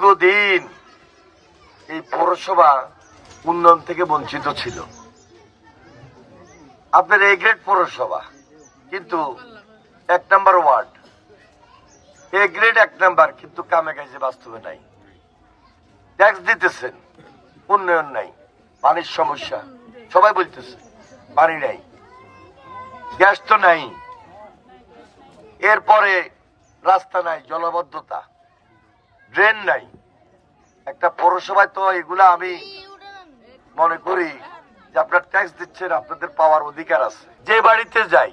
দীর্ঘদিন এই পৌরসভা উন্নয়ন থেকে বঞ্চিত ছিল। আপনার এ গ্রেড পৌরসভা, কিন্তু 1 নম্বর ওয়ার্ড, এ গ্রেড 1 নম্বর, কিন্তু কামে কাজে বাস্তবে নাই। ট্যাক্স দিতেছেন, উন্নয়ন নাই, পানির সমস্যা, সবাই বলতেছে পানি নাই, গ্যাস তো নাই, এরপরে রাস্তা নাই, জলবদ্ধতা, ড্রেন নাই। একটা পৌরসভায় তো এগুলা আমি মনে করি যে আপনার ট্যাক্স দিচ্ছেন, আপনাদের পাওয়ার অধিকার আছে। যে বাড়িতে যাই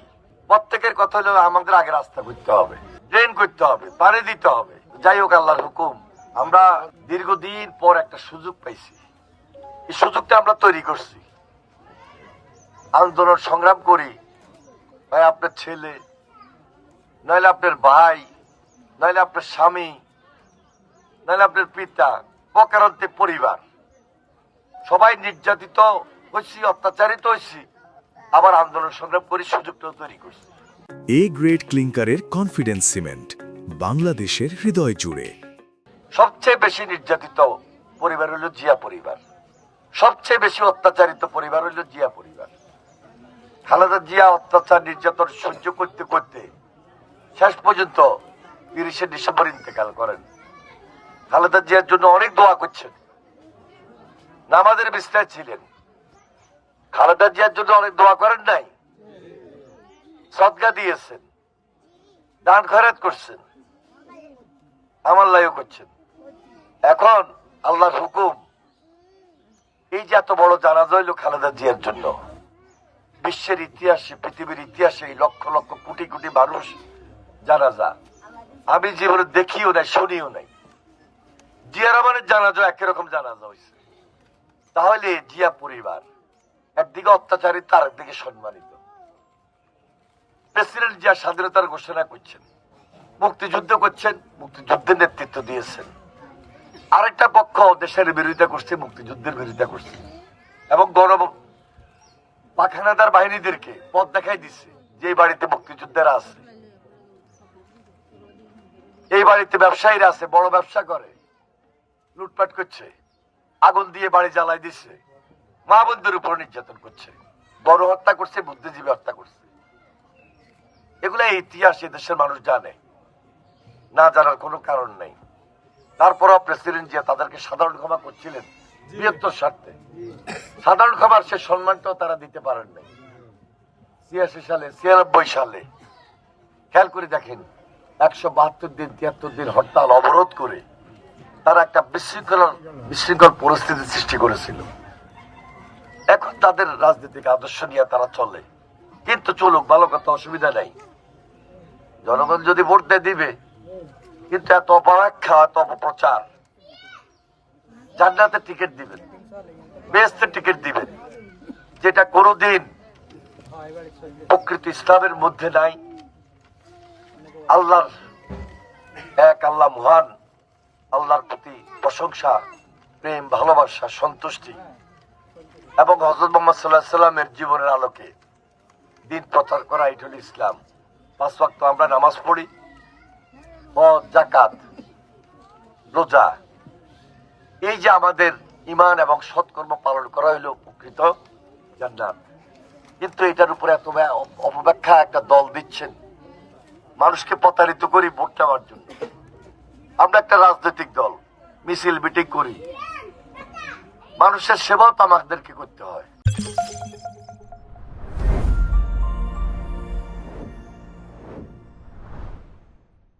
প্রত্যেকের কথা হলো আমাদের আগে রাস্তা করতে হবে, ড্রেন করতে হবে, পানি দিতে হবে। যাই হোক, আল্লাহর হুকুম, আমরা দীর্ঘদিন পর একটা সুযোগ পাইছি। এই সুযোগটা আমরা তৈরি করছি, আন্দোলন সংগ্রাম করি। ভাই আপনার ছেলে, নইলে আপনার ভাই, নইলে আপনার স্বামী, নইলে আপনার পিতা, প্রকারান্তে পরিবার, সবাই নির্যাতিত হয়েছি, অত্যাচারিত হয়েছি, আবার আন্দোলন সংগ্রাম করে সুযোগটাও তৈরি করছি। এ গ্রেড ক্লিংকারের কনফিডেন্স সিমেন্ট, বাংলাদেশের হৃদয় জুড়ে। সবচেয়ে বেশি নির্যাতিত পরিবার হলো জিয়া পরিবার, সবচেয়ে বেশি অত্যাচারিত পরিবার হলো জিয়া পরিবার। খালেদা জিয়া অত্যাচার নির্যাতন সহ্য করতে করতে শেষ পর্যন্ত 30শে ডিসেম্বর ইন্তেকাল করেন। খালেদা জিয়ার জন্য অনেক দোয়া করছেন, নামাজের বিস্তার ছিলেন। খালেদা জিয়ার জন্য অনেক দোয়া করেন নাই, সদকা দিয়েছেন, দান খয়রাত করছেন, আমার লাইও করছেন। এখন আল্লাহর হুকুম, এই যে এত বড় জানাজা হইল খালেদা জিয়ার জন্য, বিশ্বের ইতিহাসে, পৃথিবীর ইতিহাসে এই লক্ষ লক্ষ কোটি কোটি মানুষ জানাজা আমি জীবনে দেখিও নাই, শুনিও নাই। জিয়া রহমানের জানাজা একই রকম জানাজা হয়েছে। তাহলে জিয়া পরিবার একদিকে অত্যাচারিত, আরেকদিকে সম্মানিত। প্রেসিডেন্ট জিয়া স্বাধীনতার ঘোষণা করছেন, মুক্তিযুদ্ধ করছেন, মুক্তিযুদ্ধের নেতৃত্ব দিয়েছেন। আরেকটা পক্ষ দেশের বিরোধিতা করছে, মুক্তিযুদ্ধের বিরোধিতা করছে, এবং পাখানাদার বাহিনীদেরকে পথ দেখাই দিচ্ছে যে বাড়িতে মুক্তিযোদ্ধারা আছে, এই বাড়িতে ব্যবসায়ীরা আছে, বড় ব্যবসা করে, লুটপাট করছে, আগুন দিয়ে বাড়ি জ্বালাই দিচ্ছে, মা বোনদের উপর নির্যাতন করছে, বড় হত্যা করছে, বুদ্ধিজীবী হত্যা করছে। এগুলা ইতিহাস দেশের মানুষ জানে, না জানার কোনো কারণ নেই। তারপরও প্রেসিডেন্ট জিয়া তাদেরকে সাধারণ ক্ষমা করছিলেন বৃহত্তর স্বার্থে। সাধারণ ক্ষমার সে সম্মানটাও তারা দিতে পারেন নাই। 86 সালে, 96 সালে খেয়াল করে দেখেন, 172 দিন, 73 দিন হরতাল অবরোধ করে তারা একটা বিশৃঙ্খল পরিস্থিতি সৃষ্টি করেছিল। এখন তাদের রাজনৈতিক আদর্শ নিয়ে তারা চলে, কিন্তু চলুক, ভালো কথা, অসুবিধা নাই। জনগণ যদি ভোট দিয়ে দিবে, কিন্তু এত অপব্যাখ্যা, এত অপপ্রচার, জান্নাতের টিকিট দিবেন, বেহেশতের টিকিট দিবেন, যেটা কোনোদিন প্রকৃত ইসলামের মধ্যে নাই। আল্লাহর এক, আল্লাহ মহান, আল্লাহর প্রতি প্রশংসা, প্রেম, ভালোবাসা, সন্তুষ্টি, এবং হযরত মুহাম্মদ সাল্লাল্লাহু আলাইহি সাল্লামের জীবনের আলোকে দিন প্রচার করা, এটা হলো ইসলাম। 5 ওয়াক্ত আমরা নামাজ পড়ি, হজ, যাকাত, রোজা, এই যে আমাদের ঈমান এবং সৎকর্ম পালন করা হইল প্রকৃত জান্নাত। কিন্তু এটার উপরে এত অপব্যাখ্যা একটা দল দিচ্ছেন, মানুষকে প্রতারিত করি ভোট নেওয়ার জন্য। আমরা একটা রাজনৈতিক দল, মিছিল মিটিং করি, মানুষের সেবাও তো আমাদেরকে করতে হয়।